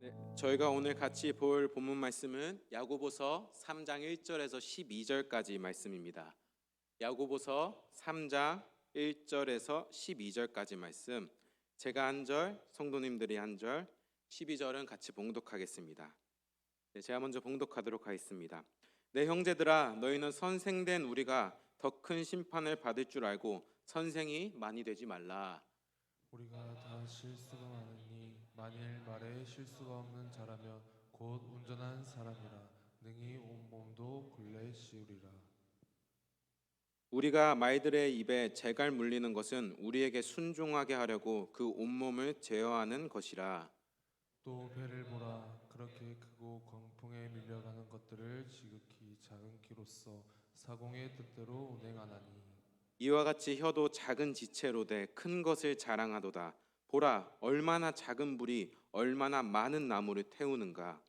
네, 저희가 오늘 같이 볼 본문 말씀은 야고보서 3장 1절에서 12절까지 말씀입니다. 야고보서 3장 1절에서 12절까지 말씀, 제가 한 절, 성도님들이 한 절, 12절은 같이 봉독하겠습니다. 네, 제가 먼저 봉독하도록 하겠습니다. 내 형제들아, 너희는 선생된 우리가 더 큰 심판을 받을 줄 알고 선생이 많이 되지 말라. 우리가 다 실수가 많으니 만일 말에 실수가 없는 자라면 곧 온전한 사람이라 능히 온몸도 굴레 씌우리라. 우리가 말들의 입에 재갈 물리는 것은 우리에게 순종하게 하려고 그 온몸을 제어하는 것이라. 또 배를 보라. 그렇게 크고 광풍에 밀려가는 것들을 지극히 작은 키로써 사공의 뜻대로 운행하나니 이와 같이 혀도 작은 지체로 돼 큰 것을 자랑하도다. 보라, 얼마나 작은 불이 얼마나 많은 나무를 태우는가.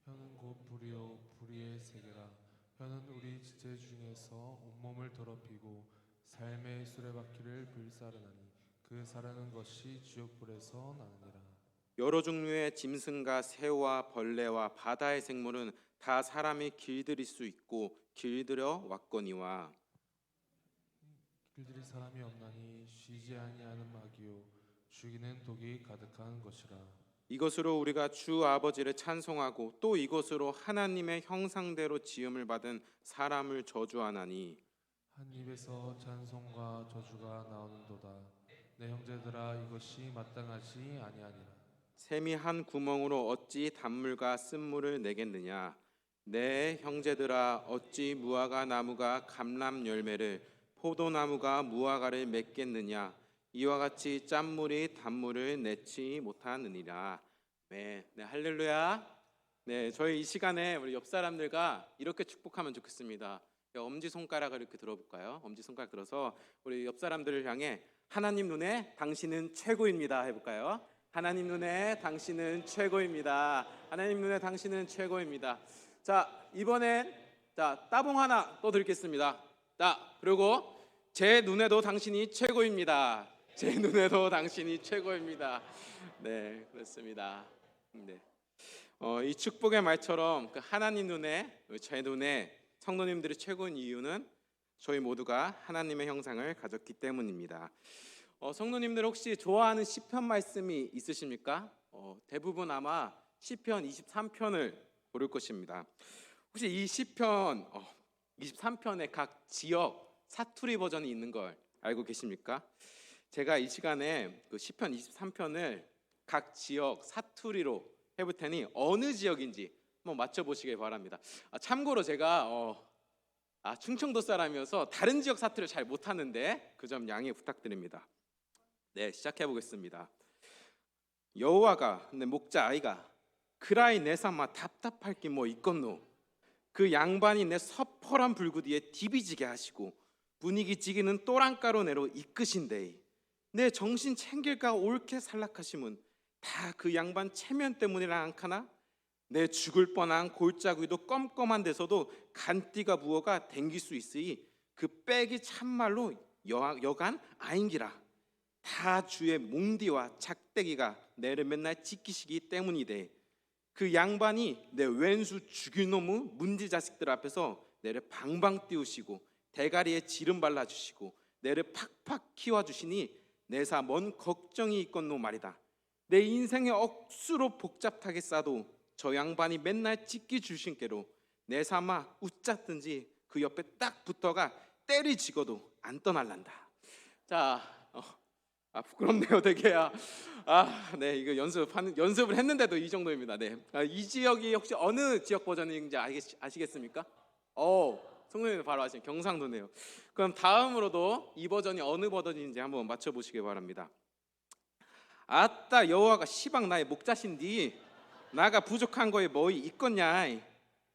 혀는 곧 불이요 불의의 세계라. 혀는 우리 지체 중에서 온몸을 더럽히고 삶의 수레바퀴를 불사르나니 그 사르는 것이 지옥불에서 나느니라. 여러 종류의 짐승과 새와 벌레와 바다의 생물은 다 사람이 길들일 수 있고 길들여 왔거니와. 길들일 사람이 없나니 쉬지 아니하는 마귀요 죽이는 독이 가득한 것이라. 이것으로 우리가 주 아버지를 찬송하고 또 이것으로 하나님의 형상대로 지음을 받은 사람을 저주하나니. 한 입에서 찬송과 저주가 나오는도다. 내 형제들아 이것이 마땅하지 아니하니라. 샘이 한 구멍으로 어찌 단물과 쓴물을 내겠느냐. 내 형제들아, 어찌 무화과 나무가 감람 열매를, 포도나무가 무화과를 맺겠느냐. 이와 같이 짠물이 단물을 내지 못하느니라. 네, 할렐루야. 네, 저희 이 시간에 우리 옆 사람들과 이렇게 축복하면 좋겠습니다. 엄지 손가락을 이렇게 들어볼까요? 엄지 손가락 들어서 우리 옆 사람들을 향해 하나님 눈에 당신은 최고입니다 해볼까요? 하나님 눈에 당신은 최고입니다. 하나님 눈에 당신은 최고입니다. 자, 이번엔 따봉 하나 또 드리겠습니다. 자, 그리고 제 눈에도 당신이 최고입니다. 제 눈에도 당신이 최고입니다. 네, 그렇습니다. 네. 이 축복의 말처럼 그 하나님 눈에, 제 눈에 성도님들이 최고인 이유는 저희 모두가 하나님의 형상을 가졌기 때문입니다. 성도님들 혹시 좋아하는 시편 말씀이 있으십니까? 대부분 아마 시편 23편을 고를 것입니다. 혹시 이 시편 23편의 각 지역 사투리 버전이 있는 걸 알고 계십니까? 제가 이 시간에 그 시편 23편을 각 지역 사투리로 해볼 테니 어느 지역인지 한번 맞춰보시길 바랍니다. 참고로 제가 충청도 사람이어서 다른 지역 사투리를 잘 못하는데 그 점 양해 부탁드립니다. 네, 시작해 보겠습니다. 여호와가 내 목자 아이가 그라이 내 삼아 답답할 게 뭐 있겠노. 그 양반이 내 서퍼란 불구디에 디비지게 하시고 분위기 지기는 또랑가로 내로 이끄신데 내 정신 챙길까 옳게 살락하심은 다 그 양반 체면 때문이라 않카나. 내 죽을 뻔한 골짜기도 껌껌한 데서도 간띠가 부어가 댕길 수 있으니 그 백이 참말로 여간 아인기라. 다 주의 몽디와 작대기가 내를 맨날 지키시기 때문이대. 그 양반이 내 왼수 죽일 놈의 문지 자식들 앞에서 내를 방방 띄우시고 대가리에 기름 발라주시고 내를 팍팍 키워주시니 내사 뭔 걱정이 있건노 말이다. 내 인생에 억수로 복잡하게 싸도 저 양반이 맨날 찍기 주신께로 내 삼아 웃잡든지 그 옆에 딱 붙어가 때리지고도 안 떠날란다. 자, 부끄럽네요, 되게. 네, 이거 연습을 했는데도 이 정도입니다. 네, 이 지역이 혹시 어느 지역 버전인지 아시겠습니까? 성도님 바로 아시는 경상도네요. 그럼 다음으로도 이 버전이 어느 버전인지 한번 맞춰보시기 바랍니다. 아따, 여호와가 시방 나의 목자신디 나가 부족한 거에 뭐 있겠냐.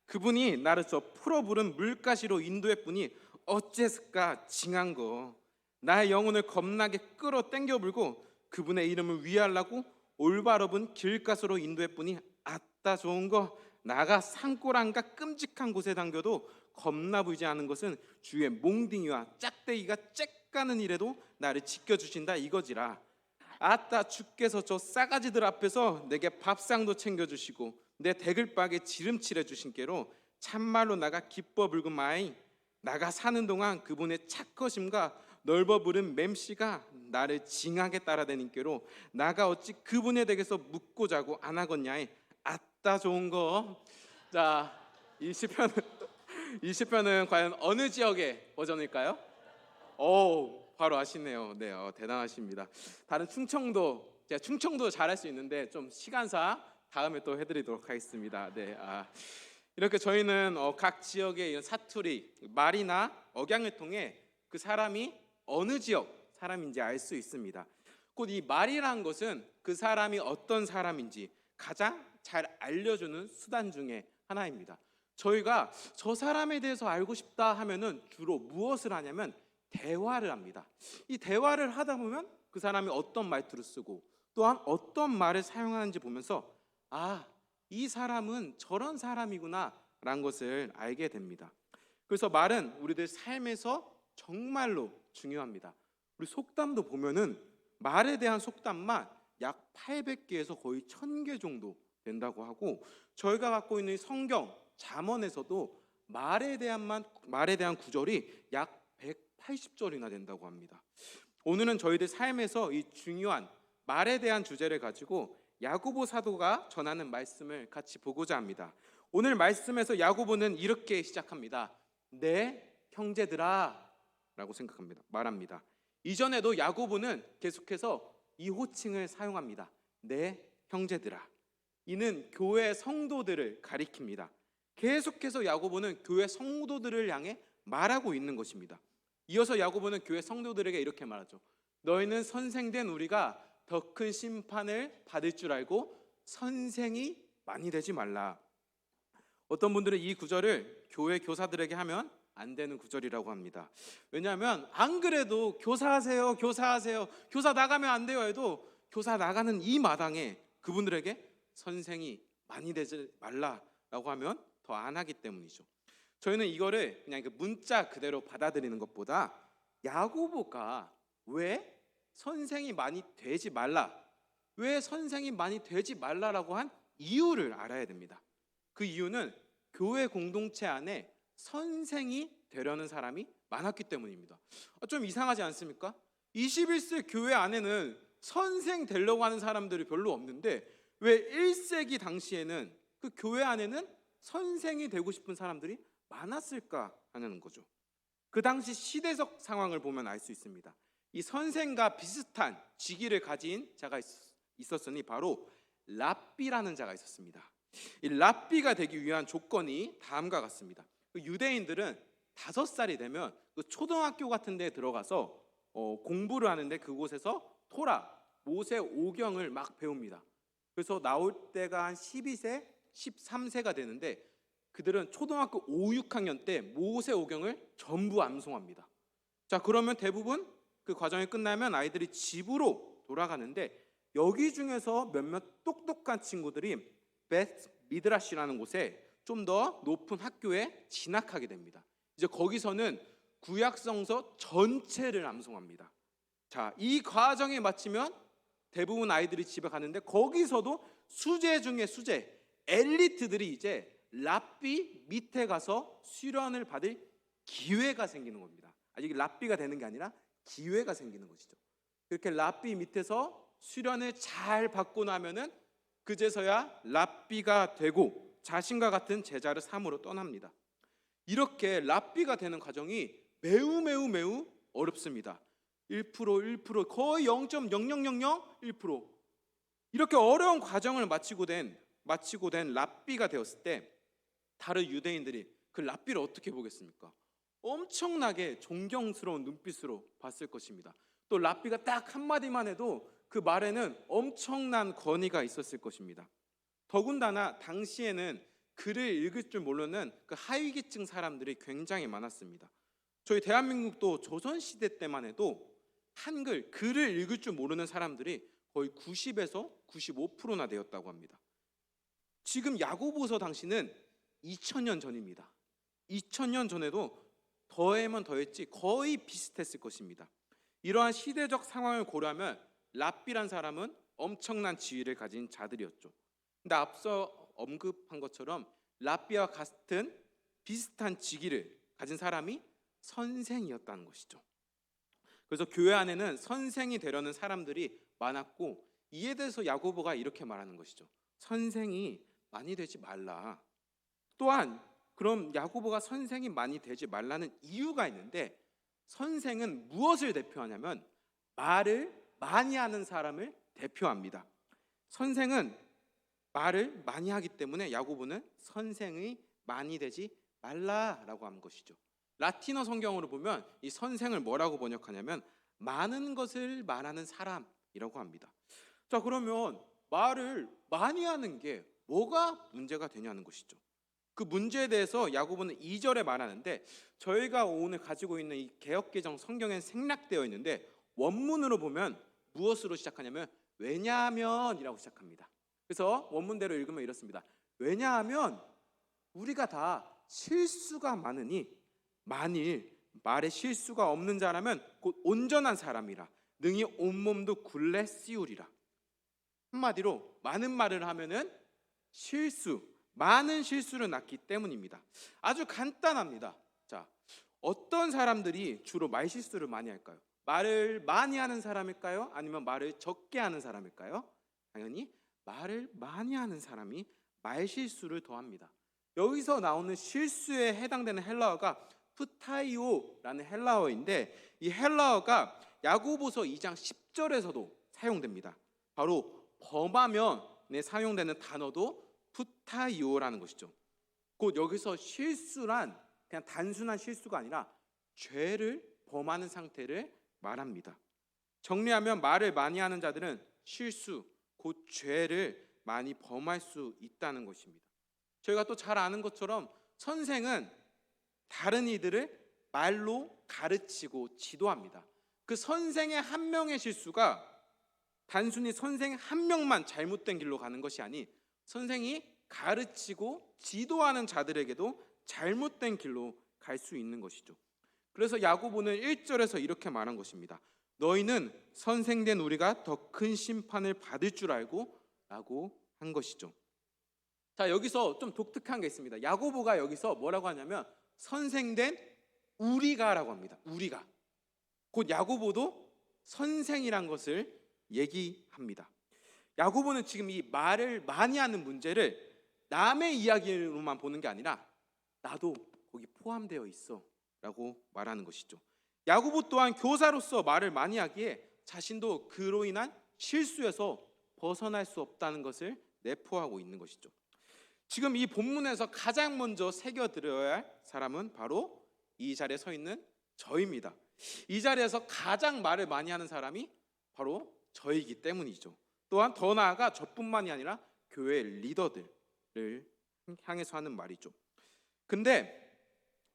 그분이 나를 저 풀어부른 물가시로 인도했더니 어째서까 징한 거. 나의 영혼을 겁나게 끌어 당겨 불고 그분의 이름을 위하려고 올바로분 길가스로 인도했더니 아따 좋은 거. 나가 산골안가 끔찍한 곳에 당겨도 겁나 보이지 않은 것은 주의 몽둥이와 짝대기가 쬐까는 일에도 나를 지켜주신다 이거지라. 아따 주께서 저 싸가지들 앞에서 내게 밥상도 챙겨주시고 내 대글박에 지름칠해 주신 게로 참말로 나가 기뻐 불금마이. 나가 사는 동안 그분의 착하심과 넓어 부른 맴씨가 나를 징하게 따라다니께로 나가 어찌 그분의 댁에서 묵고 자고 안 하겠냐이. 아따 좋은 거. 자, 이 시편은 이 시편은 과연 어느 지역의 버전일까요? 오, 바로 아시네요. 네, 대단하십니다. 다른 충청도, 제가 충청도 잘할 수 있는데 좀 시간상 다음에 또 해드리도록 하겠습니다. 네, 이렇게 저희는 각 지역의 이런 사투리, 말이나 억양을 통해 그 사람이 어느 지역 사람인지 알 수 있습니다. 곧 이 말이란 것은 그 사람이 어떤 사람인지 가장 잘 알려주는 수단 중에 하나입니다. 저희가 저 사람에 대해서 알고 싶다 하면은 주로 무엇을 하냐면 대화를 합니다. 이 대화를 하다 보면 그 사람이 어떤 말투를 쓰고 또한 어떤 말을 사용하는지 보면서 이 사람은 저런 사람이구나 라는 것을 알게 됩니다. 그래서 말은 우리들 삶에서 정말로 중요합니다. 우리 속담도 보면은 말에 대한 속담만 약 800개에서 거의 1000개 정도 된다고 하고, 저희가 갖고 있는 성경 잠언에서도 말에 대한 구절이 약 180절이나 된다고 합니다. 오늘은 저희들 삶에서 이 중요한 말에 대한 주제를 가지고 야고보 사도가 전하는 말씀을 같이 보고자 합니다. 오늘 말씀에서 야고보는 이렇게 시작합니다. 내 형제들아 라고 말합니다. 이전에도 야고보는 계속해서 이 호칭을 사용합니다. 내 형제들아. 이는 교회 성도들을 가리킵니다. 계속해서 야고보는 교회 성도들을 향해 말하고 있는 것입니다. 이어서 야고보는 교회 성도들에게 이렇게 말하죠. 너희는 선생된 우리가 더 큰 심판을 받을 줄 알고 선생이 많이 되지 말라. 어떤 분들은 이 구절을 교회 교사들에게 하면 안 되는 구절이라고 합니다. 왜냐하면 안 그래도 교사하세요, 교사 나가면 안 돼요 해도 교사 나가는 이 마당에 그분들에게 선생이 많이 되지 말라라고 하면 더 안 하기 때문이죠. 저희는 이거를 그냥 문자 그대로 받아들이는 것보다 야고보가 왜 선생이 많이 되지 말라, 왜 선생이 많이 되지 말라라고 한 이유를 알아야 됩니다. 그 이유는 교회 공동체 안에 선생이 되려는 사람이 많았기 때문입니다. 좀 이상하지 않습니까? 21세기 교회 안에는 선생 되려고 하는 사람들이 별로 없는데 왜 1세기 당시에는 그 교회 안에는 선생이 되고 싶은 사람들이 많았을까 하는 거죠. 그 당시 시대적 상황을 보면 알 수 있습니다. 이 선생과 비슷한 직위를 가진 자가 있었으니 바로 랍비라는 자가 있었습니다. 이 랍비가 되기 위한 조건이 다음과 같습니다. 유대인들은 5살이 되면 그 초등학교 같은 데 들어가서 공부를 하는데 그곳에서 토라, 모세 오경을 막 배웁니다. 그래서 나올 때가 한 12세, 13세가 되는데 그들은 초등학교 5, 6학년 때 모세 오경을 전부 암송합니다. 자, 그러면 대부분 그 과정이 끝나면 아이들이 집으로 돌아가는데 여기 중에서 몇몇 똑똑한 친구들이 베스 미드라시라는 곳에 좀 더 높은 학교에 진학하게 됩니다. 이제 거기서는 구약 성서 전체를 암송합니다. 자, 이 과정에 마치면 대부분 아이들이 집에 가는데 거기서도 수재 중에 수재, 엘리트들이 이제 랍비 밑에 가서 수련을 받을 기회가 생기는 겁니다. 아직 랍비가 되는 게 아니라 기회가 생기는 것이죠. 그렇게 랍비 밑에서 수련을 잘 받고 나면은 그제서야 랍비가 되고 자신과 같은 제자를 삼으로 떠납니다. 이렇게 랍비가 되는 과정이 매우 어렵습니다. 1% 거의 0.0001% 이렇게 어려운 과정을 마치고 된 랍비가 되었을 때 다른 유대인들이 그 랍비를 어떻게 보겠습니까? 엄청나게 존경스러운 눈빛으로 봤을 것입니다. 또 랍비가 딱 한마디만 해도 그 말에는 엄청난 권위가 있었을 것입니다. 더군다나 당시에는 글을 읽을 줄 모르는 그 하위계층 사람들이 굉장히 많았습니다. 저희 대한민국도 조선시대 때만 해도 한글, 글을 읽을 줄 모르는 사람들이 거의 90에서 95%나 되었다고 합니다. 지금 야고보서 당시는 2000년 전입니다. 2000년 전에도 더하면 더했지 거의 비슷했을 것입니다. 이러한 시대적 상황을 고려하면 랍비란 사람은 엄청난 지위를 가진 자들이었죠. 근데 앞서 언급한 것처럼 랍비와 같은 비슷한 직위를 가진 사람이 선생이었다는 것이죠. 그래서 교회 안에는 선생이 되려는 사람들이 많았고, 이에 대해서 야고보가 이렇게 말하는 것이죠. 선생이 많이 되지 말라. 또한 그럼 야고보가 선생이 많이 되지 말라는 이유가 있는데, 선생은 무엇을 대표하냐면 말을 많이 하는 사람을 대표합니다. 선생은 말을 많이 하기 때문에 야고보는 선생이 많이 되지 말라라고 한 것이죠. 라틴어 성경으로 보면 이 선생을 뭐라고 번역하냐면 많은 것을 말하는 사람이라고 합니다. 자, 그러면 말을 많이 하는 게 뭐가 문제가 되냐는 것이죠. 그 문제에 대해서 야고보는 2절에 말하는데, 저희가 오늘 가지고 있는 이 개역개정 성경에 생략되어 있는데 원문으로 보면 무엇으로 시작하냐면 왜냐하면이라고 시작합니다. 그래서 원문대로 읽으면 이렇습니다. 왜냐하면 우리가 다 실수가 많으니 만일 말에 실수가 없는 자라면 곧 온전한 사람이라 능히 온몸도 굴레 씌우리라. 한마디로 많은 말을 하면은 많은 실수를 낳기 때문입니다. 아주 간단합니다. 자, 어떤 사람들이 주로 말 실수를 많이 할까요? 말을 많이 하는 사람일까요? 아니면 말을 적게 하는 사람일까요? 당연히 말을 많이 하는 사람이 말 실수를 더 합니다. 여기서 나오는 실수에 해당되는 헬라어가 푸타이오라는 헬라어인데, 이 헬라어가 야고보서 2장 10절에서도 사용됩니다. 바로 범하면에 사용되는 단어도 푸타이오라는 것이죠. 곧 여기서 실수란 그냥 단순한 실수가 아니라 죄를 범하는 상태를 말합니다. 정리하면 말을 많이 하는 자들은 실수, 곧 죄를 많이 범할 수 있다는 것입니다. 저희가 또 잘 아는 것처럼 선생은 다른 이들을 말로 가르치고 지도합니다. 그 선생의 한 명의 실수가 단순히 선생 한 명만 잘못된 길로 가는 것이 아닌 선생이 가르치고 지도하는 자들에게도 잘못된 길로 갈 수 있는 것이죠. 그래서 야고보는 1절에서 이렇게 말한 것입니다. 너희는 선생된 우리가 더 큰 심판을 받을 줄 알고 라고 한 것이죠. 자, 여기서 좀 독특한 게 있습니다. 야고보가 여기서 뭐라고 하냐면 선생된 우리가라고 합니다. 우리가. 곧 야고보도 선생이란 것을 얘기합니다. 야고보는 지금 이 말을 많이 하는 문제를 남의 이야기로만 보는 게 아니라 나도 거기 포함되어 있어 라고 말하는 것이죠. 야고보 또한 교사로서 말을 많이 하기에 자신도 그로 인한 실수에서 벗어날 수 없다는 것을 내포하고 있는 것이죠. 지금 이 본문에서 가장 먼저 새겨들어야 할 사람은 바로 이 자리에 서 있는 저입니다. 이 자리에서 가장 말을 많이 하는 사람이 바로 저이기 때문이죠. 또한 더 나아가 저뿐만이 아니라 교회 리더들을 향해서 하는 말이죠. 근데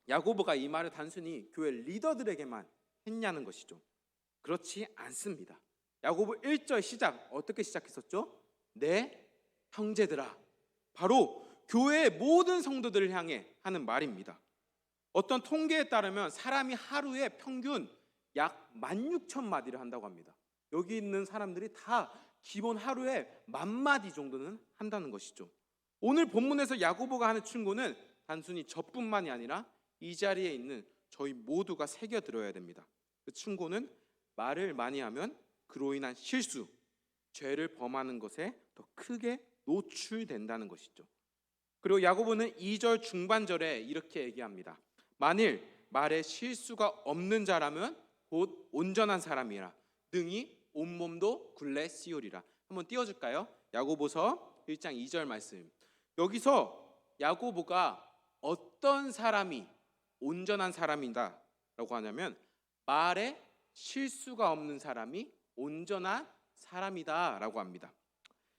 야고보가 이 말을 단순히 교회 리더들에게만 했냐는 것이죠. 그렇지 않습니다. 야고보 1절 시작 어떻게 시작했었죠? 내 형제들아. 바로 교회의 모든 성도들을 향해 하는 말입니다. 어떤 통계에 따르면 사람이 하루에 평균 약 16,000마디를 한다고 합니다. 여기 있는 사람들이 다 기본 하루에 10,000마디 정도는 한다는 것이죠. 오늘 본문에서 야고보가 하는 충고는 단순히 저뿐만이 아니라 이 자리에 있는 저희 모두가 새겨들어야 됩니다. 그 충고는 말을 많이 하면 그로 인한 실수, 죄를 범하는 것에 더 크게 노출된다는 것이죠. 그리고 야고보는 2절 중반절에 이렇게 얘기합니다. 만일 말에 실수가 없는 자라면 곧 온전한 사람이라 능히 온몸도 굴레 씌우리라. 한번 띄워줄까요? 야고보서 1장 2절 말씀. 여기서 야고보가 어떤 사람이 온전한 사람이다 라고 하냐면 말에 실수가 없는 사람이 온전한 사람이다 라고 합니다.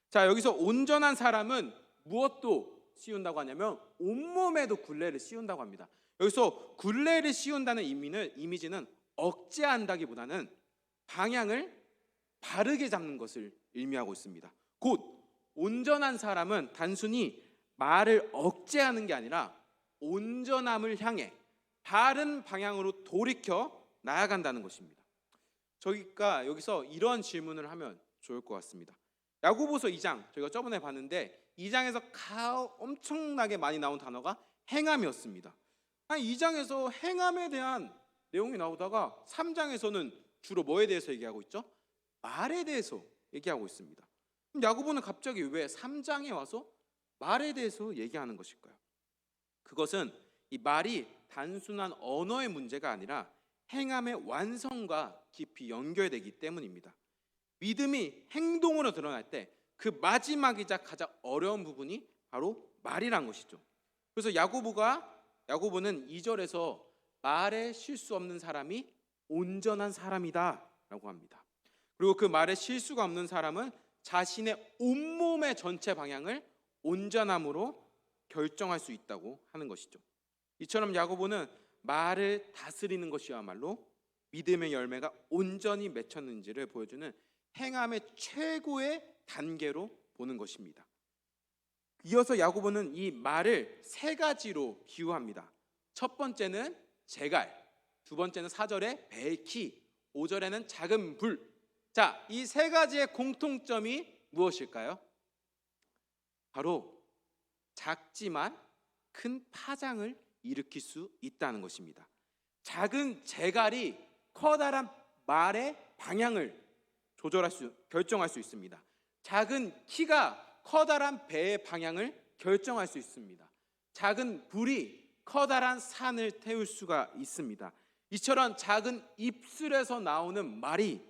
자, 여기서 온전한 사람은 무엇도 씌운다고 하냐면 온몸에도 굴레를 씌운다고 합니다. 여기서 굴레를 씌운다는 이미지는 억제한다기보다는 방향을 바르게 잡는 것을 의미하고 있습니다. 곧 온전한 사람은 단순히 말을 억제하는 게 아니라 온전함을 향해 바른 방향으로 돌이켜 나아간다는 것입니다. 저희가 여기서 이런 질문을 하면 좋을 것 같습니다. 야고보서 2장 저희가 저번에 봤는데 2장에서 엄청나게 많이 나온 단어가 행함이었습니다. 2장에서 행함에 대한 내용이 나오다가 3장에서는 주로 뭐에 대해서 얘기하고 있죠? 말에 대해서 얘기하고 있습니다. 그럼 야고보는 갑자기 왜 3장에 와서 말에 대해서 얘기하는 것일까요? 그것은 이 말이 단순한 언어의 문제가 아니라 행함의 완성과 깊이 연결되기 때문입니다. 믿음이 행동으로 드러날 때 그 마지막이자 가장 어려운 부분이 바로 말이란 것이죠. 그래서 야고보는 2절에서 말에 실수 없는 사람이 온전한 사람이다 라고 합니다. 그리고 그 말에 실수가 없는 사람은 자신의 온몸의 전체 방향을 온전함으로 결정할 수 있다고 하는 것이죠. 이처럼 야고보는 말을 다스리는 것이야말로 믿음의 열매가 온전히 맺혔는지를 보여주는 행함의 최고의 단계로 보는 것입니다. 이어서 야고보는 이 말을 세 가지로 비유합니다. 첫 번째는 재갈, 두 번째는 4절에 벨키, 5절에는 작은 불. 자, 이 세 가지의 공통점이 무엇일까요? 바로 작지만 큰 파장을 일으킬 수 있다는 것입니다. 작은 재갈이 커다란 말의 방향을 결정할 수 있습니다. 작은 키가 커다란 배의 방향을 결정할 수 있습니다. 작은 불이 커다란 산을 태울 수가 있습니다. 이처럼 작은 입술에서 나오는 말이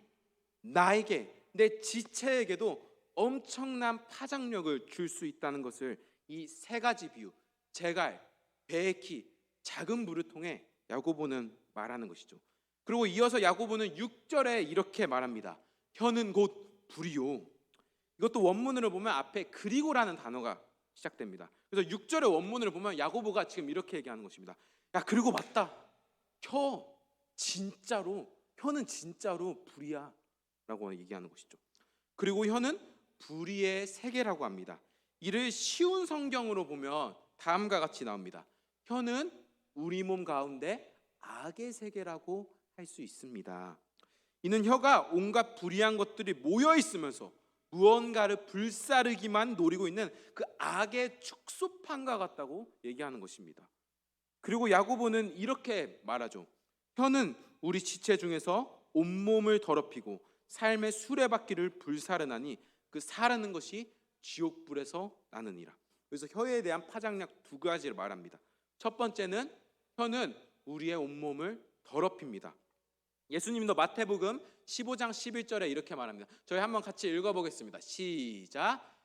나에게, 내 지체에게도 엄청난 파장력을 줄 수 있다는 것을 이 세 가지 비유, 재갈, 배의 키, 작은 불을 통해 야고보는 말하는 것이죠. 그리고 이어서 야고보는 6절에 이렇게 말합니다. 혀는 곧 불이요. 이것도 원문으로 보면 앞에 그리고라는 단어가 시작됩니다. 그래서 6절의 원문을 보면 야고보가 지금 이렇게 얘기하는 것입니다. 야, 그리고 맞다. 혀는 진짜로 불이야 라고 얘기하는 것이죠. 그리고 혀는 불의의 세계라고 합니다. 이를 쉬운 성경으로 보면 다음과 같이 나옵니다. 혀는 우리 몸 가운데 악의 세계라고 할 수 있습니다. 이는 혀가 온갖 불의한 것들이 모여 있으면서 무언가를 불사르기만 노리고 있는 그 악의 축소판과 같다고 얘기하는 것입니다. 그리고 야고보는 이렇게 말하죠. 혀는 우리 지체 중에서 온몸을 더럽히고 삶의 수레바퀴를 불사르나니 그 사르는 것이 지옥불에서 나느니라. 그래서 혀에 대한 파장력 두 가지를 말합니다. 첫 번째는 혀는 우리의 온몸을 더럽힙니다. 예수님도 마태복음 15장 11절에 이렇게 말합니다. 저희 한번 같이 읽어보겠습니다. 시작.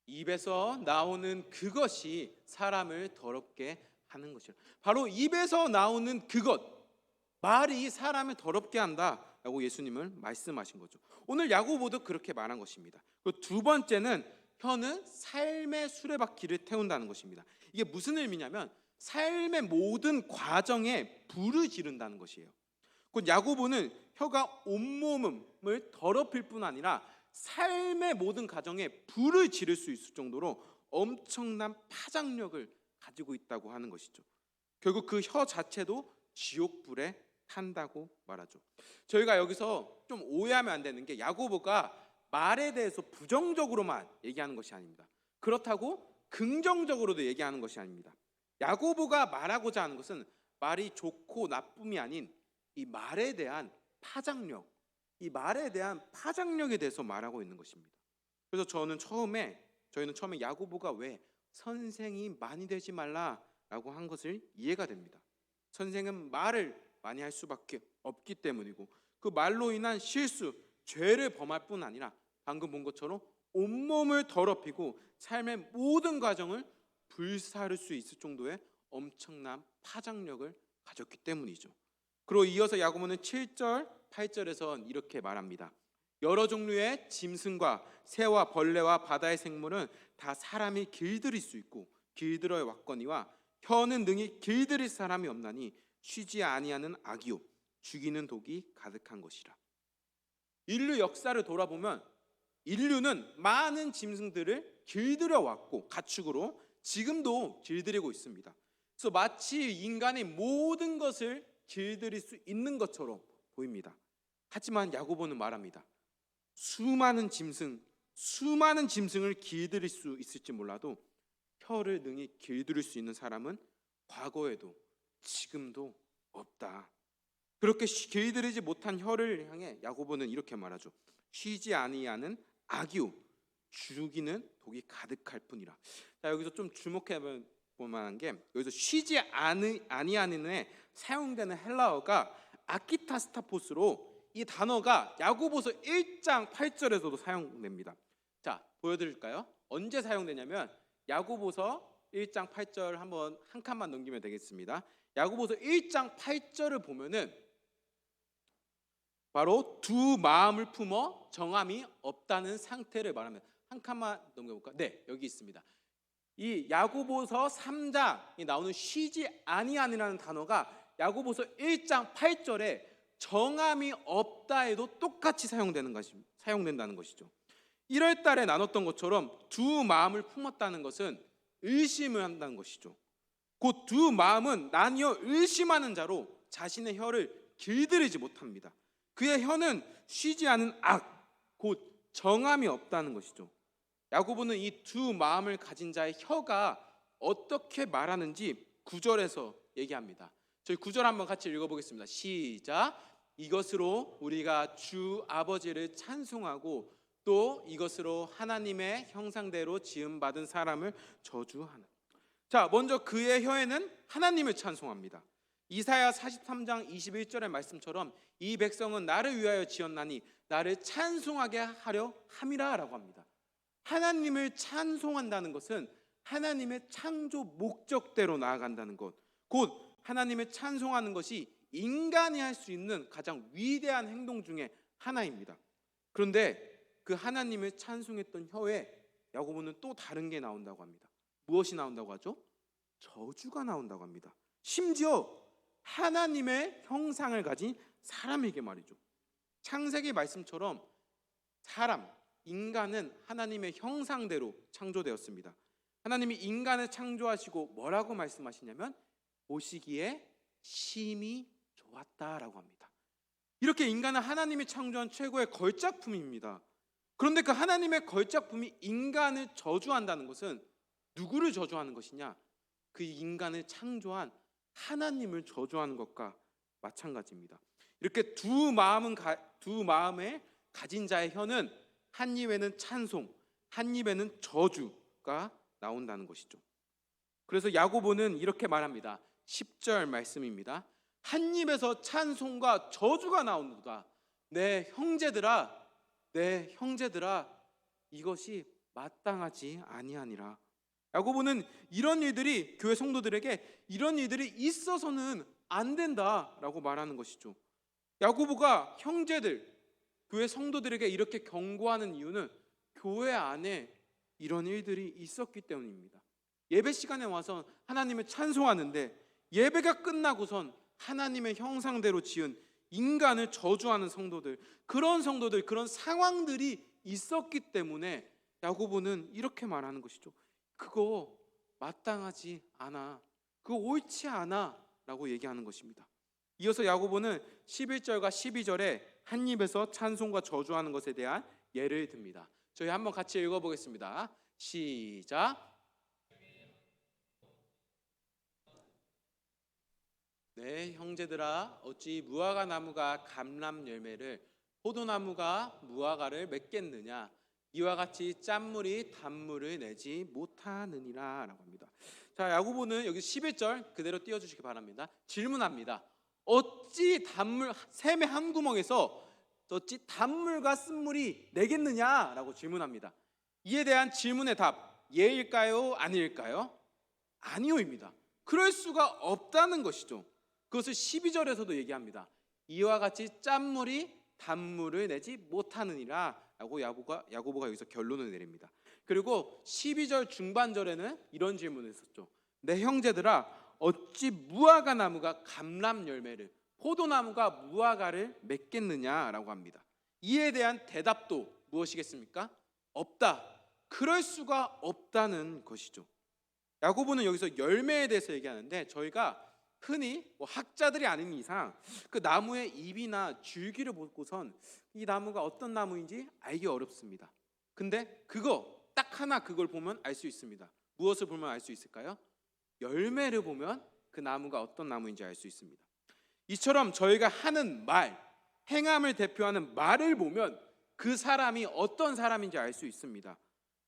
입에서 나오는 그것이 사람을 더럽게 하는 것이라. 바로 입에서 나오는 그것, 말이 사람을 더럽게 한다라고 예수님은 말씀하신 거죠. 오늘 야고보도 그렇게 말한 것입니다. 그리고 두 번째는 혀는 삶의 수레바퀴를 태운다는 것입니다. 이게 무슨 의미냐면 삶의 모든 과정에 불을 지른다는 것이에요. 곧 야고보는 혀가 온몸을 더럽힐 뿐 아니라 삶의 모든 과정에 불을 지를 수 있을 정도로 엄청난 파장력을 가지고 있다고 하는 것이죠. 결국 그 혀 자체도 지옥불에 탄다고 말하죠. 저희가 여기서 좀 오해하면 안 되는 게 야고보가 말에 대해서 부정적으로만 얘기하는 것이 아닙니다. 그렇다고 긍정적으로도 얘기하는 것이 아닙니다. 야고보가 말하고자 하는 것은 말이 좋고 나쁨이 아닌 이 말에 대한 파장력, 이 말에 대한 파장력에 대해서 말하고 있는 것입니다. 그래서 저희는 처음에 야고보가 왜 선생이 많이 되지 말라라고 한 것을 이해가 됩니다. 선생은 말을 많이 할 수밖에 없기 때문이고 그 말로 인한 실수, 죄를 범할 뿐 아니라 방금 본 것처럼 온몸을 더럽히고 삶의 모든 과정을 불사를 수 있을 정도의 엄청난 파장력을 가졌기 때문이죠. 그리고 이어서 야고보는 7절, 8절에서 이렇게 말합니다. 여러 종류의 짐승과 새와 벌레와 바다의 생물은 다 사람이 길들일 수 있고 길들어 왔거니와 혀는 능히 길들일 사람이 없나니 쉬지 아니하는 악이요 죽이는 독이 가득한 것이라. 인류 역사를 돌아보면 인류는 많은 짐승들을 길들여 왔고 가축으로 지금도 길들이고 있습니다. 그래서 마치 인간의 모든 것을 길들일 수 있는 것처럼 보입니다. 하지만 야고보는 말합니다. 수많은 짐승을 길들일 수 있을지 몰라도 혀를 능히 길들일 수 있는 사람은 과거에도 지금도 없다. 그렇게 길들이지 못한 혀를 향해 야고보는 이렇게 말하죠. 쉬지 아니하는 악이요 죽이는 독이 가득할 뿐이라. 자, 여기서 좀 주목해 볼 만한 게, 여기서 쉬지 아니하는에 사용되는 헬라어가 아키타스타포스로, 이 단어가 야고보서 1장 8절에서도 사용됩니다. 자, 보여드릴까요? 언제 사용되냐면 야고보서 1장 8절 한번 한 칸만 넘기면 되겠습니다. 야고보서 1장 8절을 보면은 바로 두 마음을 품어 정함이 없다는 상태를 말합니다. 한 칸만 넘겨볼까? 네, 여기 있습니다. 이 야고보서 3장에 나오는 쉬지 아니하니라는 단어가 야고보서 1장 8절에 정함이 없다에도 똑같이 사용된다는 것이죠. 1월 달에 나눴던 것처럼 두 마음을 품었다는 것은 의심을 한다는 것이죠. 곧 두 마음은 나뉘어 의심하는 자로 자신의 혀를 길들이지 못합니다. 그의 혀는 쉬지 않은 악, 곧 정함이 없다는 것이죠. 야고보는 이 두 마음을 가진 자의 혀가 어떻게 말하는지 9절에서 얘기합니다. 저희 9절 한번 같이 읽어보겠습니다. 시작. 이것으로 우리가 주 아버지를 찬송하고 또 이것으로 하나님의 형상대로 지음받은 사람을 저주하는. 자, 먼저 그의 혀에는 하나님을 찬송합니다. 이사야 43장 21절의 말씀처럼 이 백성은 나를 위하여 지었나니 나를 찬송하게 하려 함이라 라고 합니다. 하나님을 찬송한다는 것은 하나님의 창조 목적대로 나아간다는 것, 곧 하나님을 찬송하는 것이 인간이 할 수 있는 가장 위대한 행동 중에 하나입니다. 그런데 그 하나님을 찬송했던 혀에 야고보는 또 다른 게 나온다고 합니다. 무엇이 나온다고 하죠? 저주가 나온다고 합니다. 심지어 하나님의 형상을 가진 사람에게 말이죠. 창세기 말씀처럼 인간은 하나님의 형상대로 창조되었습니다. 하나님이 인간을 창조하시고 뭐라고 말씀하시냐면 보시기에 심히 좋았다라고 합니다. 이렇게 인간은 하나님이 창조한 최고의 걸작품입니다. 그런데 그 하나님의 걸작품이 인간을 저주한다는 것은 누구를 저주하는 것이냐? 그 인간을 창조한 하나님을 저주하는 것과 마찬가지입니다. 이렇게 두 마음에 가진 자의 혀는 한 입에는 찬송, 한 입에는 저주가 나온다는 것이죠. 그래서 야고보는 이렇게 말합니다. 10절 말씀입니다. 한 입에서 찬송과 저주가 나오는도다. 내 형제들아 이것이 마땅하지 아니하니라. 야고보는 이런 일들이 교회 성도들에게 이런 일들이 있어서는 안 된다라고 말하는 것이죠. 야고보가 교회 성도들에게 이렇게 경고하는 이유는 교회 안에 이런 일들이 있었기 때문입니다. 예배 시간에 와서 하나님을 찬송하는데 예배가 끝나고선 하나님의 형상대로 지은 인간을 저주하는 성도들, 그런 상황들이 있었기 때문에 야고보는 이렇게 말하는 것이죠. 그거 마땅하지 않아, 그거 옳지 않아 라고 얘기하는 것입니다. 이어서 야고보는 11절과 12절에 한 입에서 찬송과 저주하는 것에 대한 예를 듭니다. 저희 한번 같이 읽어보겠습니다. 시작. 네, 형제들아, 어찌 무화과 나무가 감람 열매를, 포도나무가 무화과를 맺겠느냐? 이와 같이 짠물이 단물을 내지 못하느니라 라고 합니다. 자, 야고보는 여기 11절 그대로 띄워주시기 바랍니다. 질문합니다. 어찌 샘의 한 구멍에서 어찌 단물과 쓴물이 내겠느냐라고 질문합니다. 이에 대한 질문의 답, 예일까요? 아니일까요? 아니요입니다. 그럴 수가 없다는 것이죠. 그것을 12절에서도 얘기합니다. 이와 같이 짠물이 단물을 내지 못하느니라 라고 야고보가 여기서 결론을 내립니다. 그리고 12절 중반절에는 이런 질문을 했었죠. 내 형제들아, 어찌 무화과 나무가 감람 열매를, 포도나무가 무화과를 맺겠느냐라고 합니다. 이에 대한 대답도 무엇이겠습니까? 없다. 그럴 수가 없다는 것이죠. 야고보는 여기서 열매에 대해서 얘기하는데 저희가 흔히 뭐 학자들이 아닌 이상 그 나무의 잎이나 줄기를 보고선 이 나무가 어떤 나무인지 알기 어렵습니다. 근데 그거 딱 하나 그걸 보면 알 수 있습니다. 무엇을 보면 알 수 있을까요? 열매를 보면 그 나무가 어떤 나무인지 알 수 있습니다. 이처럼 저희가 하는 말, 행함을 대표하는 말을 보면 그 사람이 어떤 사람인지 알 수 있습니다.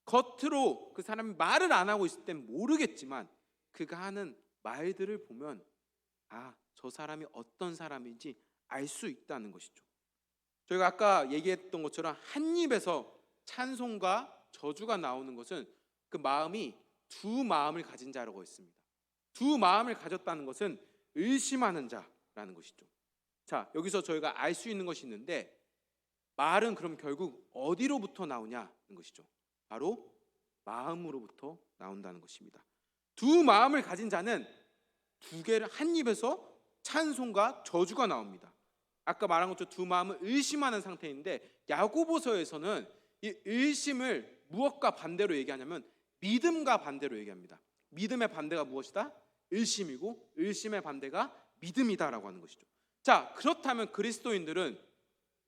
겉으로 그 사람이 말을 안 하고 있을 땐 모르겠지만 그가 하는 말들을 보면 저 사람이 어떤 사람인지 알 수 있다는 것이죠. 저희가 아까 얘기했던 것처럼 한 입에서 찬송과 저주가 나오는 것은 그 마음이 두 마음을 가진 자라고 했습니다. 두 마음을 가졌다는 것은 의심하는 자라는 것이죠. 자, 여기서 저희가 알 수 있는 것이 있는데 말은 그럼 결국 어디로부터 나오냐는 것이죠. 바로 마음으로부터 나온다는 것입니다. 두 마음을 가진 자는 두 개를 한 입에서 찬송과 저주가 나옵니다. 아까 말한 것처럼 두 마음을 의심하는 상태인데 야고보서에서는 이 의심을 무엇과 반대로 얘기하냐면 믿음과 반대로 얘기합니다. 믿음의 반대가 무엇이다? 의심이고 의심의 반대가 믿음이다라고 하는 것이죠. 자, 그렇다면 그리스도인들은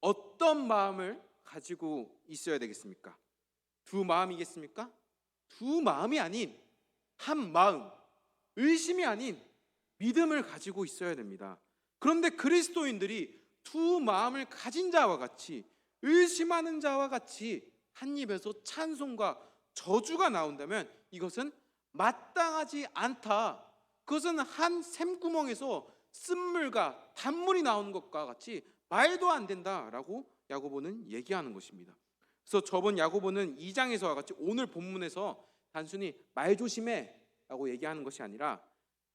어떤 마음을 가지고 있어야 되겠습니까? 두 마음이겠습니까? 두 마음이 아닌 한 마음, 의심이 아닌 믿음을 가지고 있어야 됩니다. 그런데 그리스도인들이 두 마음을 가진 자와 같이 의심하는 자와 같이 한 입에서 찬송과 저주가 나온다면 이것은 마땅하지 않다. 그것은 한 샘구멍에서 쓴물과 단물이 나오는 것과 같이 말도 안 된다라고 야고보는 얘기하는 것입니다. 그래서 저번 야고보는 2장에서와 같이 오늘 본문에서 단순히 말 조심해 라고 얘기하는 것이 아니라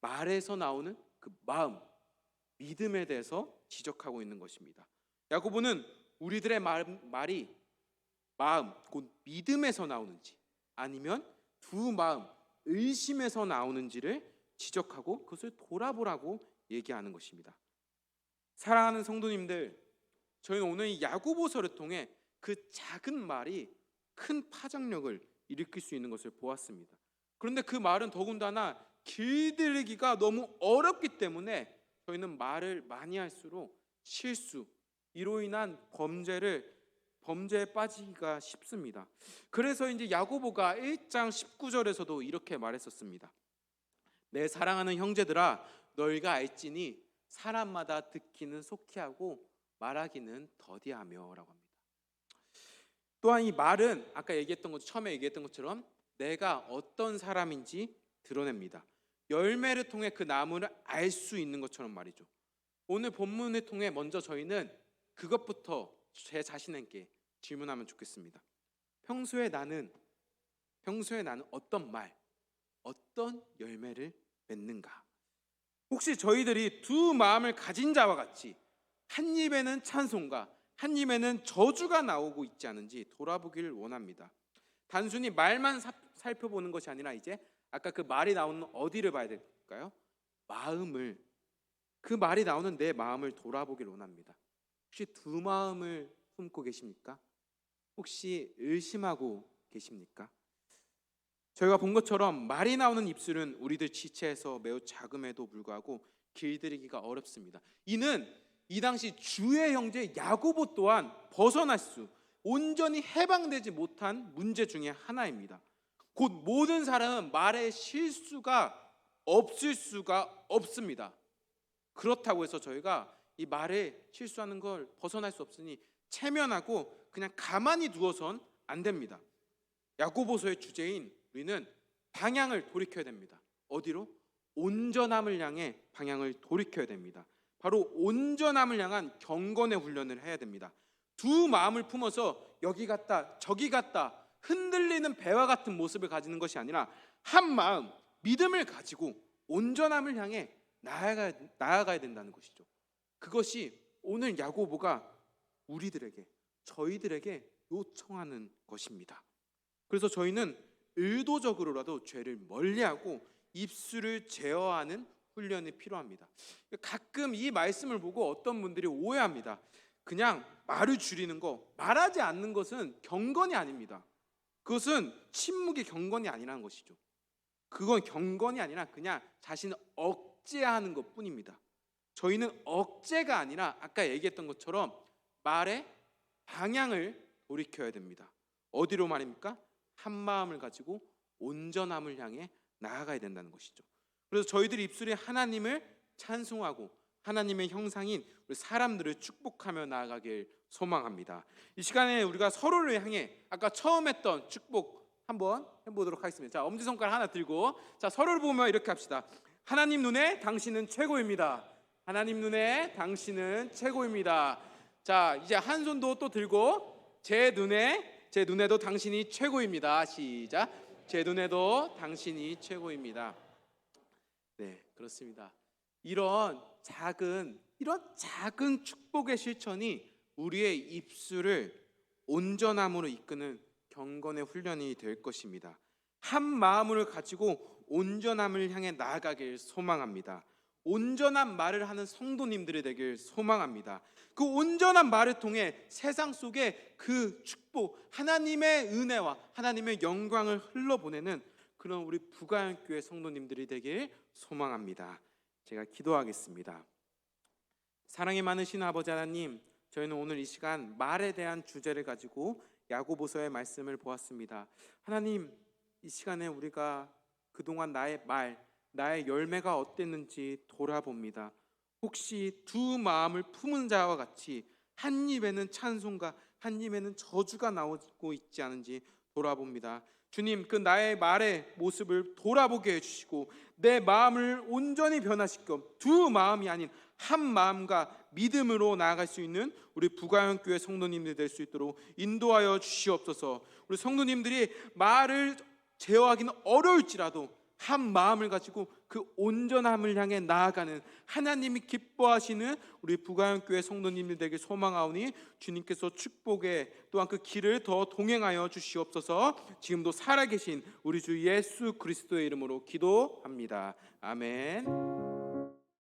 말에서 나오는 그 마음, 믿음에 대해서 지적하고 있는 것입니다. 야고보는 우리들의 말이 마음, 곧 믿음에서 나오는지 아니면 두 마음, 의심에서 나오는지를 지적하고 그것을 돌아보라고 얘기하는 것입니다. 사랑하는 성도님들, 저희는 오늘 이 야고보서를 통해 그 작은 말이 큰 파장력을 일으킬 수 있는 것을 보았습니다. 그런데 그 말은 더군다나 길들이기가 너무 어렵기 때문에 저희는 말을 많이 할수록 실수, 이로 인한 범죄에 빠지기가 쉽습니다. 그래서 이제 야고보가 1장 19절에서도 이렇게 말했었습니다. 내 사랑하는 형제들아, 너희가 알지니 사람마다 듣기는 속히 하고 말하기는 더디하며라고 합니다. 또한 이 말은 아까 처음에 얘기했던 것처럼 내가 어떤 사람인지 드러냅니다. 열매를 통해 그 나무를 알 수 있는 것처럼 말이죠. 오늘 본문을 통해 먼저 저희는 그것부터 제 자신에게 질문하면 좋겠습니다. 평소에 나는 어떤 말, 어떤 열매를 맺는가? 혹시 저희들이 두 마음을 가진 자와 같이 한 입에는 찬송가, 한 입에는 저주가 나오고 있지 않은지 돌아보기를 원합니다. 단순히 말만 살펴보는 것이 아니라 이제 아까 그 말이 나오는 어디를 봐야 될까요? 마음을, 그 말이 나오는 내 마음을 돌아보기를 원합니다. 혹시 두 마음을 품고 계십니까? 혹시 의심하고 계십니까? 저희가 본 것처럼 말이 나오는 입술은 우리들 지체에서 매우 작음에도 불구하고 길들이기가 어렵습니다. 이는 이 당시 주의 형제 야고보 또한 벗어날 수, 온전히 해방되지 못한 문제 중에 하나입니다. 곧 모든 사람은 말에 실수가 없을 수가 없습니다. 그렇다고 해서 저희가 이 말에 실수하는 걸 벗어날 수 없으니 체면하고 그냥 가만히 두어선 안 됩니다. 야고보서의 주제인 우리는 방향을 돌이켜야 됩니다. 어디로? 온전함을 향해 방향을 돌이켜야 됩니다. 바로 온전함을 향한 경건의 훈련을 해야 됩니다. 두 마음을 품어서 여기 갔다 저기 갔다 흔들리는 배와 같은 모습을 가지는 것이 아니라 한 마음, 믿음을 가지고 온전함을 향해 나아가야 된다는 것이죠. 그것이 오늘 야고보가 저희들에게 요청하는 것입니다. 그래서 저희는 의도적으로라도 죄를 멀리하고 입술을 제어하는 훈련이 필요합니다. 가끔 이 말씀을 보고 어떤 분들이 오해합니다. 그냥 말을 줄이는 거, 말하지 않는 것은 경건이 아닙니다. 그것은 침묵의 경건이 아니라는 것이죠. 그건 경건이 아니라 그냥 자신을 억제하는 것뿐입니다. 저희는 억제가 아니라 아까 얘기했던 것처럼 말의 방향을 돌이켜야 됩니다. 어디로 말입니까? 한 마음을 가지고 온전함을 향해 나아가야 된다는 것이죠. 그래서 저희들이 입술에 하나님을 찬송하고 하나님의 형상인 우리 사람들을 축복하며 나아가길 소망합니다. 이 시간에 우리가 서로를 향해 아까 처음 했던 축복 한번 해보도록 하겠습니다. 자, 엄지손가락 하나 들고 자, 서로를 보며 이렇게 합시다. 하나님 눈에 당신은 최고입니다. 하나님 눈에 당신은 최고입니다. 자, 이제 한 손도 또 들고 제 눈에도 당신이 최고입니다. 시작. 제 눈에도 당신이 최고입니다. 네, 그렇습니다. 이런 작은 축복의 실천이 우리의 입술을 온전함으로 이끄는 경건의 훈련이 될 것입니다. 한 마음을 가지고 온전함을 향해 나아가길 소망합니다. 온전한 말을 하는 성도님들이 되길 소망합니다. 그 온전한 말을 통해 세상 속에 그 축복, 하나님의 은혜와 하나님의 영광을 흘러보내는 그런 우리 부가영교회 성도님들이 되길 소망합니다. 제가 기도하겠습니다. 사랑이 많으신 아버지 하나님, 저희는 오늘 이 시간 말에 대한 주제를 가지고 야고보서의 말씀을 보았습니다. 하나님, 이 시간에 우리가 그동안 나의 열매가 어땠는지 돌아봅니다. 혹시 두 마음을 품은 자와 같이 한 입에는 찬송가, 한 입에는 저주가 나오고 있지 않은지 돌아봅니다. 주님, 그 나의 말의 모습을 돌아보게 해주시고 내 마음을 온전히 변화시켜 두 마음이 아닌 한 마음과 믿음으로 나아갈 수 있는 우리 부가영교회 성도님들이 될 수 있도록 인도하여 주시옵소서. 우리 성도님들이 말을 제어하기는 어려울지라도 한 마음을 가지고 그 온전함을 향해 나아가는 하나님이 기뻐하시는 우리 부가영교회 성도님들 되게 소망하오니 주님께서 축복에 또한 그 길을 더 동행하여 주시옵소서. 지금도 살아계신 우리 주 예수 그리스도의 이름으로 기도합니다. 아멘.